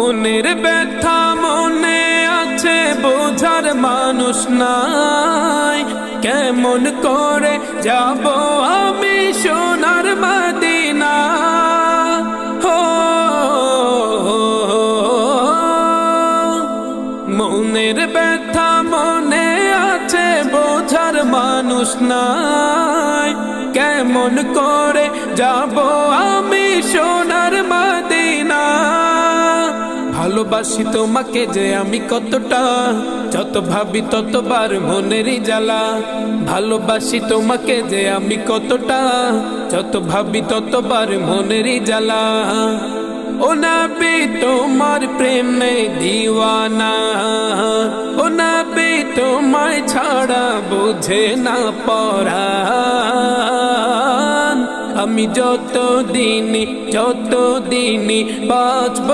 মনের ব্যথা মনে আছে, বোঝার মানুষ নাই। কেমন করে যাব আমি সোনার মদিনা? হো মনের ব্যথা মনে আছে, বোঝার মানুষ নাই। কেমন করে যাব আমি সোনার মদিনা? ভালোবাসি তোমাকে যে আমি কতটা, যত ভাবি ততবার মনেরই জ্বালা। ভালোবাসি তোমাকে যে আমি কতটা, যত ভাবি ততবার মনেরই জ্বালা। ও নবী তোমার প্রেমে দিওয়ানা, ও নবী তোমায় ছাড়া বুঝে না পরাণ। আমি যত দিনই বাঁচব